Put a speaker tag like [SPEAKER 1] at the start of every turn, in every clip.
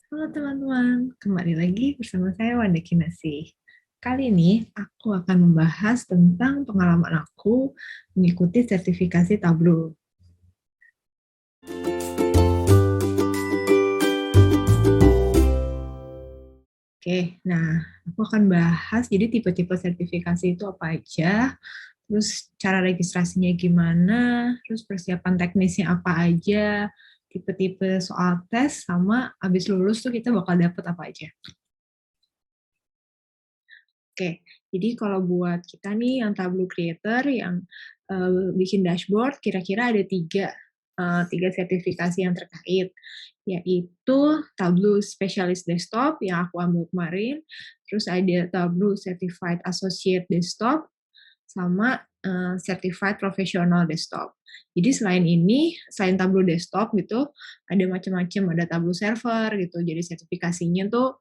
[SPEAKER 1] Halo teman-teman, kembali lagi bersama saya Wanda Kinasih. Kali ini aku akan membahas tentang pengalaman aku mengikuti sertifikasi Tableau. Oke, nah aku akan bahas jadi tipe-tipe sertifikasi itu apa aja, terus cara registrasinya gimana, terus persiapan teknisnya apa aja, tipe-tipe soal tes, sama abis lulus tuh kita bakal dapet apa aja. Oke, jadi kalau buat kita nih yang Tableau Creator yang bikin dashboard, kira-kira ada tiga sertifikasi yang terkait, yaitu Tableau Specialist Desktop yang aku ambil kemarin, terus ada Tableau Certified Associate Desktop, sama Certified Professional Desktop. Jadi selain Tableau Desktop gitu, ada macam-macam, ada Tableau Server gitu. Jadi sertifikasinya tuh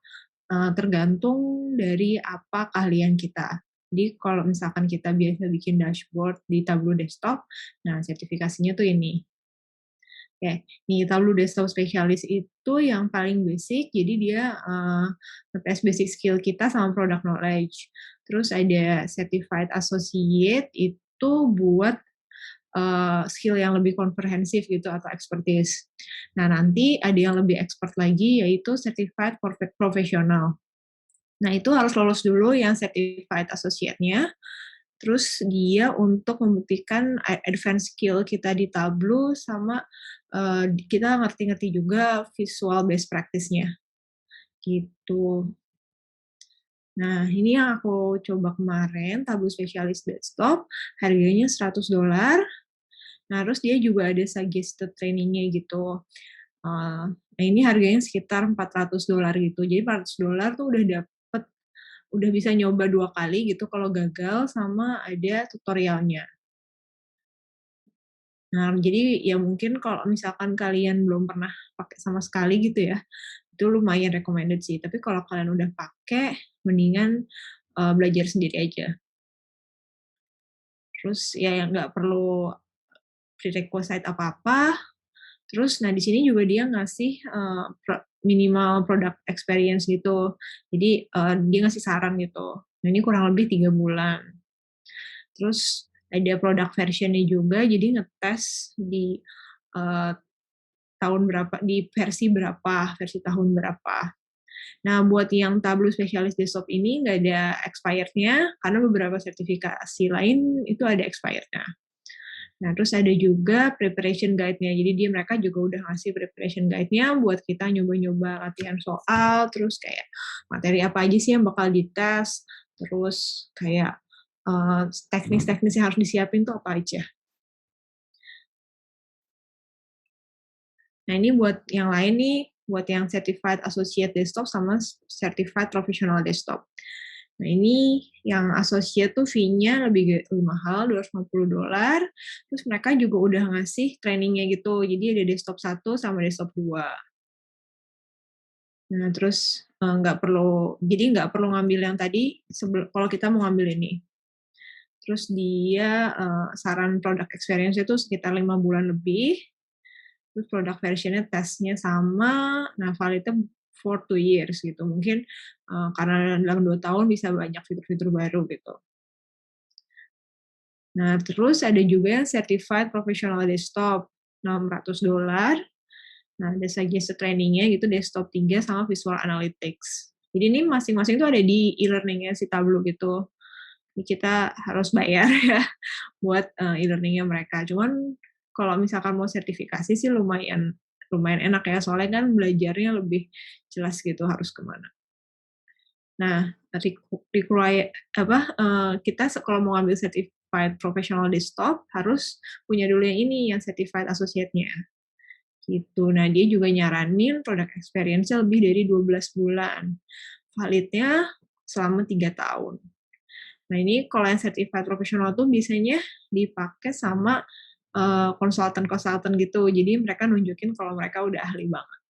[SPEAKER 1] tergantung dari apa keahlian kita. Jadi kalau misalkan kita biasa bikin dashboard di Tableau Desktop, nah sertifikasinya tuh ini. Oke, nih Tableau Desktop Specialist itu yang paling basic, jadi dia ngetes basic skill kita sama product knowledge. Terus ada Certified Associate itu buat skill yang lebih komprehensif gitu atau expertise. Nah, nanti ada yang lebih expert lagi yaitu Certified Professional. Nah, itu harus lolos dulu yang certified associate-nya. Terus dia untuk membuktikan advance skill kita di Tableau sama kita ngerti-ngerti juga visual best practice-nya. Gitu. Nah, ini yang aku coba kemarin, Tableau Specialist Desktop, harganya $100. Nah, terus dia juga ada suggested training-nya gitu. Nah, ini harganya sekitar $400 gitu. Jadi $400 tuh udah bisa nyoba 2 kali gitu kalau gagal, sama ada tutorialnya. Nah, jadi ya mungkin kalau misalkan kalian belum pernah pakai sama sekali gitu ya, itu lumayan recommended sih. Tapi kalau kalian udah pakai, mendingan belajar sendiri aja. Terus ya nggak perlu prerequisite apa-apa. Terus, nah di sini juga dia ngasih minimal product experience gitu. Jadi dia ngasih saran gitu. Nah ini kurang lebih 3 bulan. Terus ada product versionnya juga, jadi ngetes di uh, tahun berapa, di versi tahun berapa. Nah, buat yang Tableau Specialist Desktop ini nggak ada expirednya, karena beberapa sertifikasi lain itu ada expirednya. Nah, terus ada juga preparation guide-nya. Jadi mereka juga udah ngasih preparation guide-nya buat kita nyoba-nyoba latihan soal, terus kayak materi apa aja sih yang bakal dites, terus kayak teknis-teknis yang harus disiapin tuh apa aja. Nah, ini buat yang lain nih, buat yang Certified Associate Desktop sama Certified Professional Desktop. Nah, ini yang associate tuh fee-nya lebih mahal, $250. Terus mereka juga udah ngasih trainingnya gitu. Jadi ada desktop 1 sama desktop 2. Nah, terus nggak perlu ngambil yang tadi kalau kita mau ngambil ini. Terus dia saran product experience itu sekitar 5 bulan lebih. Terus product versionnya tesnya sama, nah validnya for 2 years gitu. Mungkin karena dalam 2 tahun bisa banyak fitur-fitur baru gitu. Nah, terus ada juga yang Certified Professional Desktop, $600. Nah, ada suggested trainingnya gitu, Desktop 3 sama Visual Analytics. Jadi ini masing-masing itu ada di e-learningnya si Tableau gitu. Jadi kita harus bayar ya buat e-learningnya mereka. Cuman kalau misalkan mau sertifikasi sih lumayan enak ya, soalnya kan belajarnya lebih jelas gitu harus kemana. Nah, kita kalau mau ngambil Certified Professional Desktop harus punya dulu yang ini, yang Certified Associate-nya. Gitu. Nah, dia juga nyaranin product experience-nya lebih dari 12 bulan. Validnya selama 3 tahun. Nah, ini kalau yang Certified Professional tuh biasanya dipakai sama konsultan-konsultan gitu. Jadi mereka nunjukin kalau mereka udah ahli banget.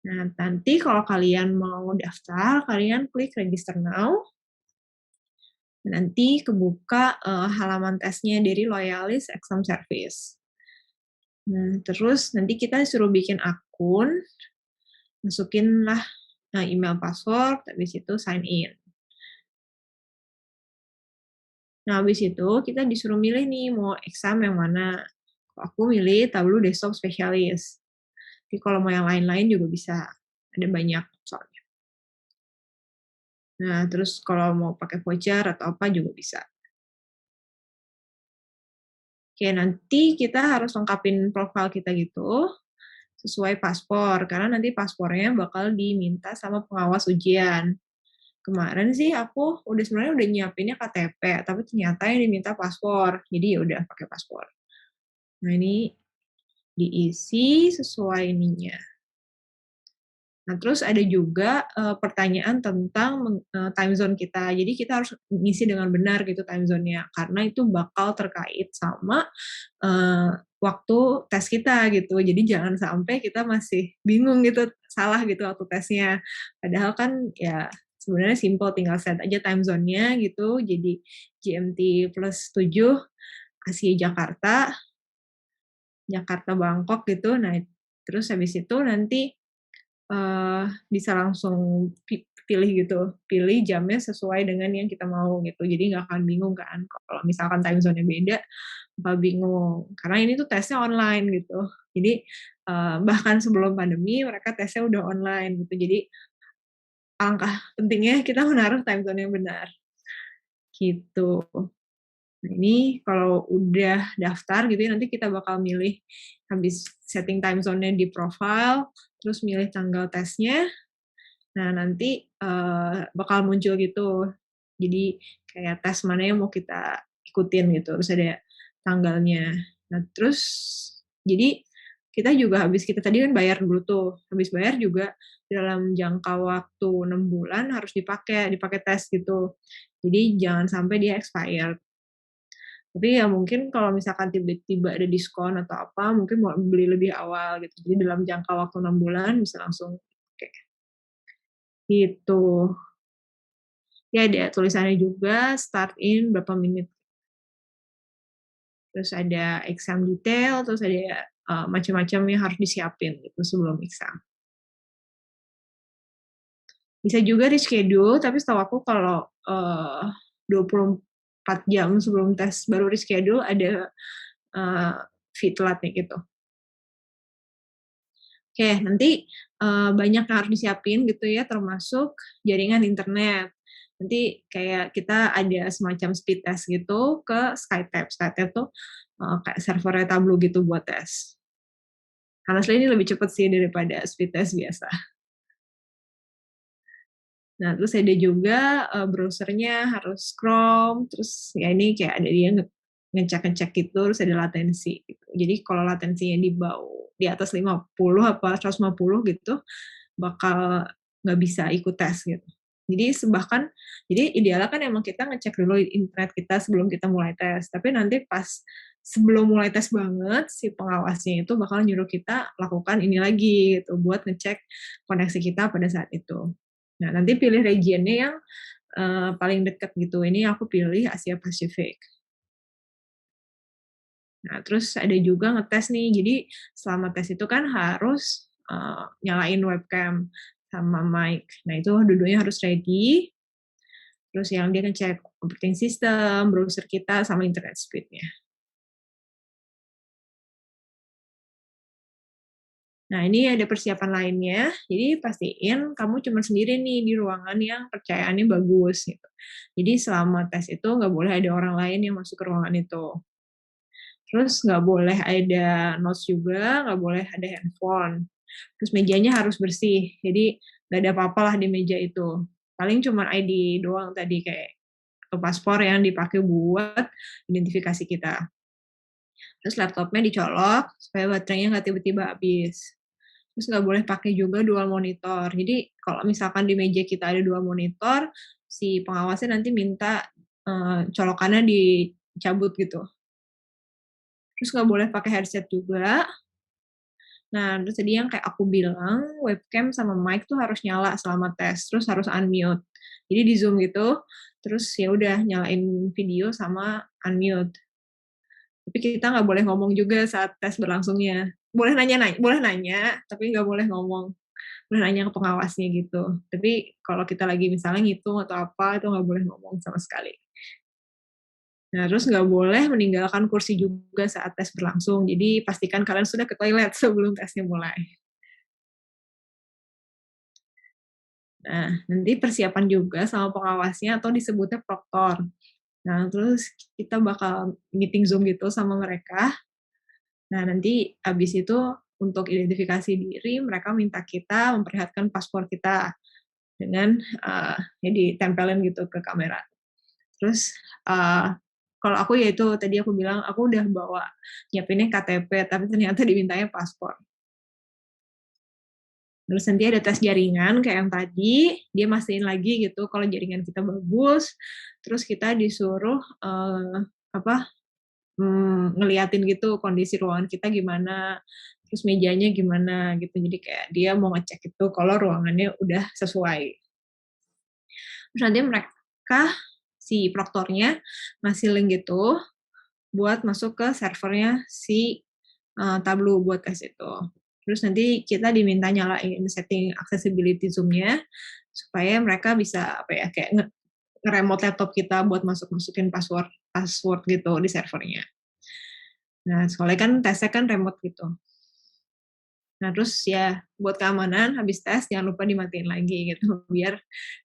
[SPEAKER 1] Nah, nanti kalau kalian mau daftar, kalian klik register now. Nanti kebuka halaman tesnya dari Loyalis Exam Service. Terus nanti kita suruh bikin akun, masukinlah, email password, habis itu sign in. Nah, habis itu kita disuruh milih nih mau exam yang mana. Aku milih Tableau Desktop Specialist. Tapi kalau mau yang lain-lain juga bisa, ada banyak soalnya. Nah, terus kalau mau pakai voucher atau apa juga bisa. Oke, nanti kita harus lengkapin profil kita gitu, sesuai paspor, karena nanti paspornya bakal diminta sama pengawas ujian. Kemarin sih aku sebenarnya udah nyiapinnya KTP, tapi ternyata yang diminta paspor, jadi ya udah pakai paspor. Nah, ini diisi sesuai ininya. Nah, terus ada juga pertanyaan tentang time zone kita. Jadi kita harus ngisi dengan benar gitu time zone-nya, karena itu bakal terkait sama waktu tes kita gitu. Jadi jangan sampai kita masih bingung gitu, salah gitu waktu tesnya. Padahal kan ya sebenarnya simple, tinggal set aja time zone-nya gitu. Jadi GMT plus 7 Asia Jakarta, Jakarta Bangkok gitu. Nah, terus habis itu nanti bisa langsung pilih gitu, pilih jamnya sesuai dengan yang kita mau gitu. Jadi nggak akan bingung kan kalau misalkan time zone-nya beda, bakal bingung. Karena ini tuh tesnya online gitu. Jadi bahkan sebelum pandemi mereka tesnya udah online gitu. Jadi alangkah pentingnya kita menaruh time zone yang benar gitu. Nah, ini kalau udah daftar gitu ya, nanti kita bakal milih habis setting time zone-nya di profile, terus milih tanggal tesnya. Nah, nanti bakal muncul gitu. Jadi kayak tes mana yang mau kita ikutin gitu, terus ada tanggalnya. Nah, terus jadi kita juga habis kita tadi kan bayar dulu tuh, habis bayar juga dalam jangka waktu 6 bulan harus dipakai tes gitu. Jadi jangan sampai dia expired. Tapi ya mungkin kalau misalkan tiba-tiba ada diskon atau apa, mungkin mau beli lebih awal gitu. Jadi dalam jangka waktu 6 bulan bisa langsung kayak gitu. Ya ada tulisannya juga, start in berapa menit. Terus ada exam detail, terus ada macam-macam yang harus disiapin gitu sebelum exam. Bisa juga reschedule, tapi setahu aku kalau 24 jam sebelum tes baru reschedule ada fee telatnya gitu. Oke, nanti banyak yang harus disiapin gitu ya, termasuk jaringan internet. Nanti kayak kita ada semacam speed test gitu ke SkyTab. SkyTab tuh kayak servernya Tableau gitu buat tes. Honestly ini lebih cepat sih daripada speed test biasa. Nah, terus ada juga browsernya harus Chrome, terus ya ini kayak ada dia ngecek-ngecek gitu, terus ada latensi gitu. Jadi kalau latensinya di atas 50 apa 150 gitu, bakal nggak bisa ikut tes gitu. Jadi idealnya kan emang kita ngecek dulu internet kita sebelum kita mulai tes. Tapi nanti pas sebelum mulai tes banget, si pengawasnya itu bakal nyuruh kita lakukan ini lagi gitu, buat ngecek koneksi kita pada saat itu. Nah, nanti pilih regionnya yang paling dekat gitu. Ini aku pilih Asia Pasifik. Nah, terus ada juga ngetes nih. Jadi selama tes itu kan harus nyalain webcam sama mic. Nah, itu dua-duanya harus ready. Terus yang dia ngecek operating system, browser kita, sama internet speed-nya. Nah, ini ada persiapan lainnya. Jadi pastiin kamu cuma sendiri nih di ruangan yang percayaannya bagus. Gitu. Jadi selama tes itu nggak boleh ada orang lain yang masuk ke ruangan itu. Terus nggak boleh ada notes juga, nggak boleh ada handphone. Terus mejanya harus bersih, jadi nggak ada apa-apa lah di meja itu. Paling cuma ID doang tadi kayak paspor yang dipakai buat identifikasi kita. Terus laptopnya dicolok supaya baterainya nggak tiba-tiba habis. Terus nggak boleh pakai juga dual monitor. Jadi kalau misalkan di meja kita ada dual monitor, si pengawasnya nanti minta colokannya dicabut gitu. Terus nggak boleh pakai headset juga. Nah, terus tadi yang kayak aku bilang, webcam sama mic tuh harus nyala selama tes, terus harus unmute. Jadi di Zoom gitu, terus ya udah nyalain video sama unmute. Tapi kita nggak boleh ngomong juga saat tes berlangsungnya. Boleh nanya, tapi nggak boleh ngomong. Boleh nanya ke pengawasnya gitu. Tapi kalau kita lagi misalnya ngitung atau apa, itu nggak boleh ngomong sama sekali. Nah, terus nggak boleh meninggalkan kursi juga saat tes berlangsung. Jadi pastikan kalian sudah ke toilet sebelum tesnya mulai. Nah, nanti persiapan juga sama pengawasnya atau disebutnya proktor. Nah, terus kita bakal meeting Zoom gitu sama mereka. Nah, nanti habis itu untuk identifikasi diri, mereka minta kita memperlihatkan paspor kita dengan ya ditempelin gitu ke kamera. Terus kalau aku ya itu tadi aku bilang aku udah bawa nyiapinnya KTP, tapi ternyata dimintanya paspor. Terus nanti ada tes jaringan kayak yang tadi, dia mastiin lagi gitu kalau jaringan kita bagus. Terus kita disuruh apa ngeliatin gitu kondisi ruangan kita gimana, terus mejanya gimana gitu. Jadi kayak dia mau ngecek itu kalau ruangannya udah sesuai. Terus nanti mereka si proktornya ngasih link gitu buat masuk ke servernya si Tableau buat tes itu. Terus nanti kita diminta nyalain setting accessibility Zoom-nya supaya mereka bisa apa ya kayak nge-remote laptop kita buat masukin password password gitu di servernya. Nah, soalnya kan tesnya kan remote gitu. Nah, terus ya buat keamanan habis tes jangan lupa dimatiin lagi gitu biar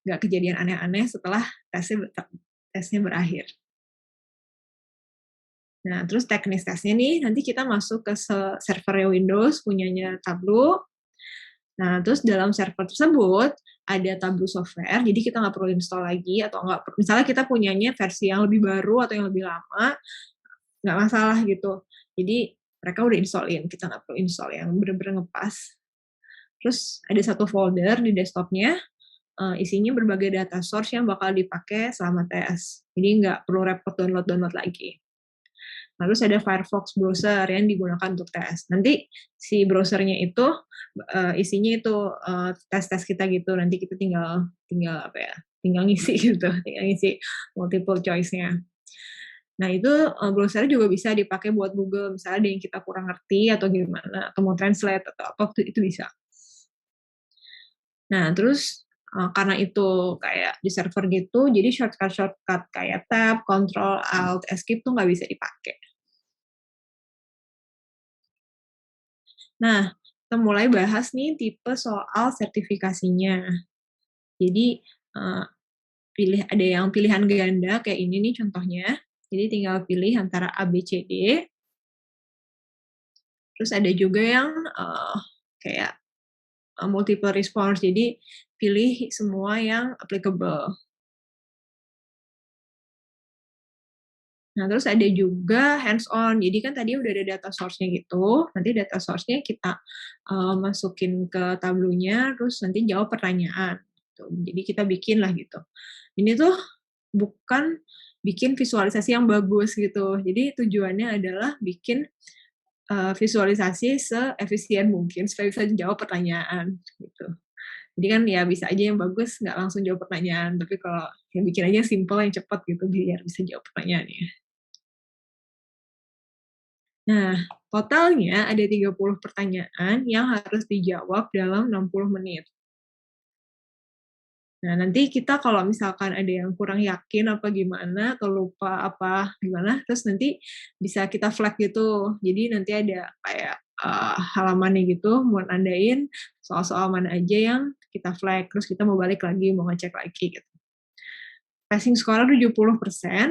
[SPEAKER 1] nggak kejadian aneh-aneh setelah tesnya berakhir. Nah, terus teknis tesnya nih nanti kita masuk ke server Windows punyanya Tableau. Nah, terus dalam server tersebut ada Tableau software, jadi kita nggak perlu install lagi atau nggak misalnya kita punyanya versi yang lebih baru atau yang lebih lama, nggak masalah gitu. Jadi mereka udah installin, kita nggak perlu install yang bener-bener ngepas. Terus ada satu folder di desktopnya, isinya berbagai data source yang bakal dipakai selama tes. Jadi nggak perlu repot download-download lagi. Terus ada Firefox browser yang digunakan untuk tes. Nanti si browsernya itu isinya itu tes-tes kita gitu. Nanti kita tinggal tinggal apa ya? Tinggal ngisi gitu, tinggal ngisi multiple choice-nya. Nah, itu browser juga bisa dipakai buat Google, misalnya ada yang kita kurang ngerti atau gimana, atau mau translate atau apa, itu bisa. Nah, terus karena itu kayak di server gitu, jadi shortcut-shortcut kayak Tab, Control, Alt, Escape tuh nggak bisa dipakai. Nah, kita mulai bahas nih tipe soal sertifikasinya. Jadi, ada yang pilihan ganda kayak ini nih contohnya. Jadi tinggal pilih antara A, B, C, D. Terus ada juga yang kayak multiple response, jadi pilih semua yang applicable. Nah, terus ada juga hands on. Jadi kan tadi udah ada data source-nya gitu. Nanti data source-nya kita masukin ke tablunya, terus nanti jawab pertanyaan. Gitu. Jadi kita bikin lah gitu. Ini tuh bukan bikin visualisasi yang bagus gitu. Jadi tujuannya adalah bikin visualisasi seefisien mungkin supaya bisa jawab pertanyaan gitu. Jadi kan ya bisa aja yang bagus nggak langsung jawab pertanyaan, tapi kalau yang bikin aja simple yang cepat gitu biar bisa jawab pertanyaannya. Nah, totalnya ada 30 pertanyaan yang harus dijawab dalam 60 menit. Nah, nanti kita kalau misalkan ada yang kurang yakin apa gimana, atau lupa apa gimana, terus nanti bisa kita flag gitu. Jadi nanti ada kayak halamannya gitu, mau nandain soal-soal mana aja yang kita flag, terus kita mau balik lagi, mau ngecek lagi gitu. Passing score 70%,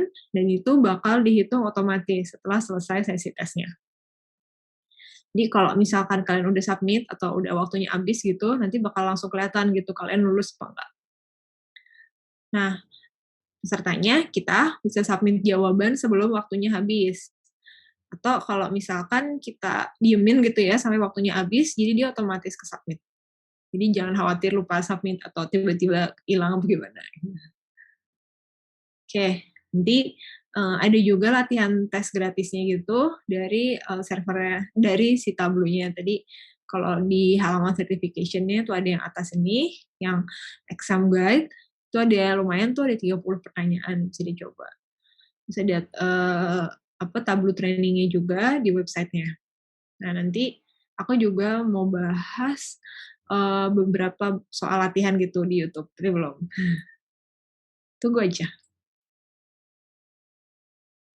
[SPEAKER 1] dan itu bakal dihitung otomatis setelah selesai sesi tesnya. Jadi kalau misalkan kalian udah submit atau udah waktunya habis gitu, nanti bakal langsung kelihatan gitu kalian lulus apa enggak. Nah, pesertanya kita bisa submit jawaban sebelum waktunya habis. Atau kalau misalkan kita diemin gitu ya sampai waktunya habis, jadi dia otomatis ke submit. Jadi jangan khawatir lupa submit atau tiba-tiba hilang apa gimana. Oke, nanti ada juga latihan tes gratisnya gitu dari servernya, dari si Tableau-nya. Tadi kalau di halaman certification-nya tuh ada yang atas ini, yang exam guide, itu ada lumayan tuh ada 30 pertanyaan bisa dicoba. Bisa lihat Tableau trainingnya juga di websitenya. Nah, nanti aku juga mau bahas beberapa soal latihan gitu di YouTube, tapi belum. Tunggu aja.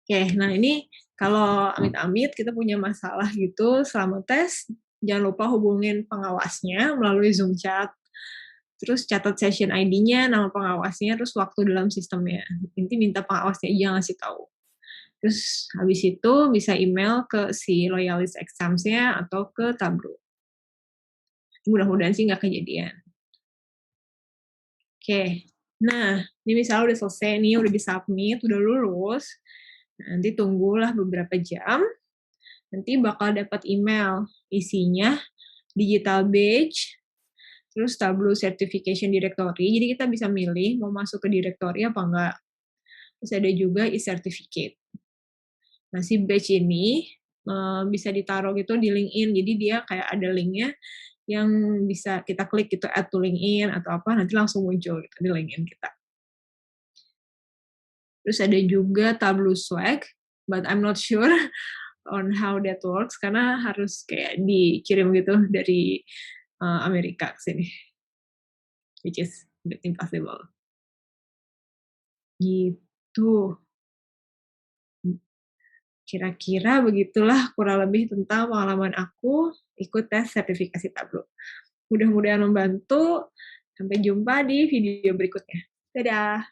[SPEAKER 1] Oke, nah ini kalau amit-amit kita punya masalah gitu selama tes, jangan lupa hubungin pengawasnya melalui Zoom chat, terus catat session ID-nya, nama pengawasnya, terus waktu dalam sistemnya. Nanti minta pengawasnya aja ngasih tahu. Terus habis itu bisa email ke si Loyalis Exams-nya atau ke Tableau. Mudah-mudahan sih nggak kejadian. Oke, nah ini misalnya udah selesai nih, udah di-submit, udah lulus. Nah, nanti tunggulah beberapa jam, nanti bakal dapat email. Isinya digital badge, terus Tableau Certification Directory, jadi kita bisa milih mau masuk ke directory apa enggak. Terus ada juga e-certificate. Nah, si badge ini bisa ditaruh gitu di LinkedIn, jadi dia kayak ada linknya yang bisa kita klik gitu, add to LinkedIn atau apa, nanti langsung muncul gitu di LinkedIn kita. Terus ada juga Tableau Swag, but I'm not sure on how that works, karena harus kayak dikirim gitu dari Amerika ke sini, which is a bit impossible. Gitu. Kira-kira begitulah kurang lebih tentang pengalaman aku ikut tes sertifikasi Tableau. Mudah-mudahan membantu. Sampai jumpa di video berikutnya. Dadah!